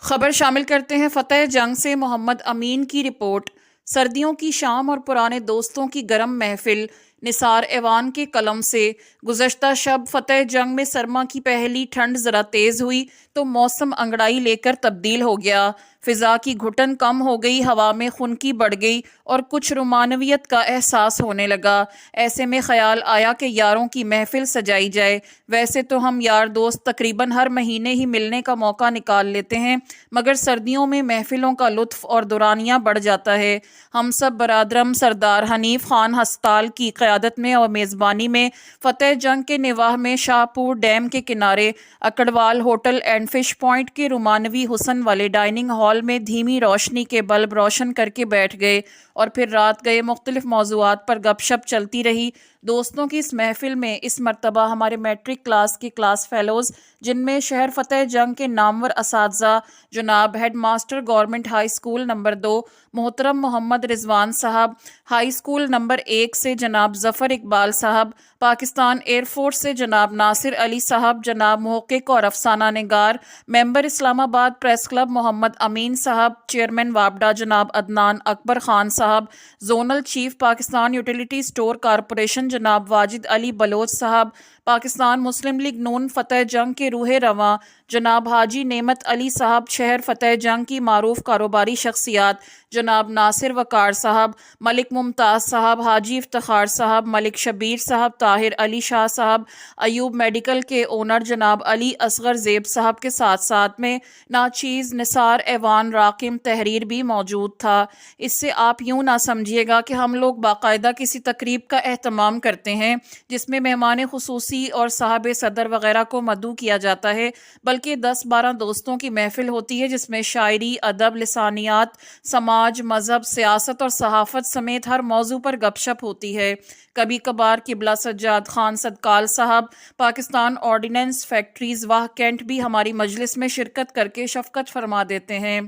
خبر شامل کرتے ہیں فتح جنگ سے محمد امین کی رپورٹ۔ سردیوں کی شام اور پرانے دوستوں کی گرم محفل نثار ایوان کے قلم سے۔ گزشتہ شب فتح جنگ میں سرما کی پہلی ٹھنڈ ذرا تیز ہوئی تو موسم انگڑائی لے کر تبدیل ہو گیا۔ فضا کی گھٹن کم ہو گئی، ہوا میں خنکی بڑھ گئی اور کچھ رومانویت کا احساس ہونے لگا۔ ایسے میں خیال آیا کہ یاروں کی محفل سجائی جائے۔ ویسے تو ہم یار دوست تقریباً ہر مہینے ہی ملنے کا موقع نکال لیتے ہیں، مگر سردیوں میں محفلوں کا لطف اور دورانیہ بڑھ جاتا ہے۔ ہم سب برادرم سردار حنیف خان ہسپتال کی قیادت میں اور میزبانی میں فتح جنگ کے نواح میں شاہ پور ڈیم کے کنارے اکڑوال ہوٹل اینڈ فش پوائنٹ کے رومانوی حسن والے ڈائننگ ہال میں دھیمی روشنی کے بلب روشن کر کے بیٹھ گئے اور پھر رات گئے مختلف موضوعات پر گپ شپ چلتی رہی۔ دوستوں کی اس محفل میں اس مرتبہ ہمارے میٹرک کلاس کے کلاس فیلوز، جن میں شہر فتح جنگ کے نامور اساتذہ جناب headmaster government high school number 2 محترم محمد رضوان صاحب، ہائی اسکول نمبر 1 سے جناب ظفر اقبال صاحب، پاکستان ایئر فورس سے جناب ناصر علی صاحب، جناب محقق اور افسانہ نگار، ممبر اسلام آباد پریس کلب محمد امین صاحب، چیئرمین وابڈا جناب عدنان اکبر خان صاحب، zonal chief Pakistan utility store corporation جناب واجد علی بلوچ صاحب، پاکستان مسلم لیگ نون فتح جنگ کے روح رواں جناب حاجی نعمت علی صاحب، شہر فتح جنگ کی معروف کاروباری شخصیات جناب ناصر وقار صاحب، ملک ممتاز صاحب، حاجی افتخار صاحب، ملک شبیر صاحب، طاہر علی شاہ صاحب، ایوب میڈیکل کے اونر جناب علی اصغر زیب صاحب کے ساتھ ساتھ میں ناچیز نثار ایوان راقم تحریر بھی موجود تھا۔ اس سے آپ یوں نہ سمجھیے گا کہ ہم لوگ باقاعدہ کسی تقریب کا اہتمام کرتے ہیں جس میں مہمان خصوصی اور صاحب صدر وغیرہ کو مدعو کیا جاتا ہے، بلکہ 10-12 دوستوں کی محفل ہوتی ہے جس میں شاعری، ادب، لسانیات، سماج، مذہب، سیاست اور صحافت سمیت ہر موضوع پر گپ شپ ہوتی ہے۔ کبھی کبھار قبلہ سجاد خان صدقال صاحب، پاکستان آرڈیننس فیکٹریز واہ کینٹ بھی ہماری مجلس میں شرکت کر کے شفقت فرما دیتے ہیں۔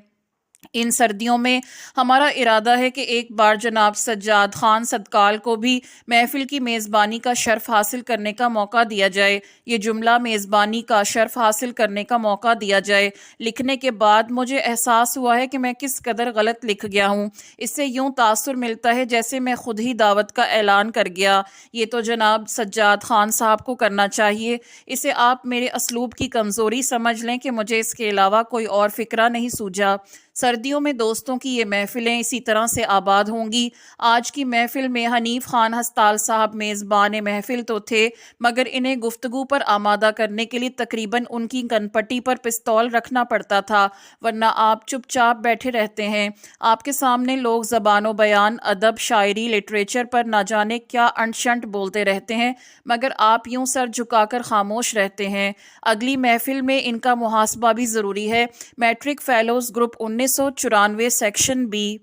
ان سردیوں میں ہمارا ارادہ ہے کہ ایک بار جناب سجاد خان صدقال کو بھی محفل کی میزبانی کا شرف حاصل کرنے کا موقع دیا جائے۔ یہ جملہ میزبانی کا شرف حاصل کرنے کا موقع دیا جائے لکھنے کے بعد مجھے احساس ہوا ہے کہ میں کس قدر غلط لکھ گیا ہوں۔ اس سے یوں تاثر ملتا ہے جیسے میں خود ہی دعوت کا اعلان کر گیا۔ یہ تو جناب سجاد خان صاحب کو کرنا چاہیے۔ اسے آپ میرے اسلوب کی کمزوری سمجھ لیں کہ مجھے اس کے علاوہ کوئی اور فکرہ نہیں سوجا۔ سردیوں میں دوستوں کی یہ محفلیں اسی طرح سے آباد ہوں گی۔ آج کی محفل میں حنیف خان ہسپتال صاحب میزبان محفل تو تھے، مگر انہیں گفتگو پر آمادہ کرنے کے لیے تقریباً ان کی کن پٹی پر پستول رکھنا پڑتا تھا، ورنہ آپ چپ چاپ بیٹھے رہتے ہیں۔ آپ کے سامنے لوگ زبان و بیان، ادب، شاعری، لٹریچر پر نہ جانے کیا انٹ شنٹ بولتے رہتے ہیں، مگر آپ یوں سر جھکا کر خاموش رہتے ہیں۔ اگلی محفل میں ان کا محاسبہ بھی ضروری ہے۔ Matric fellows group 1994 section be.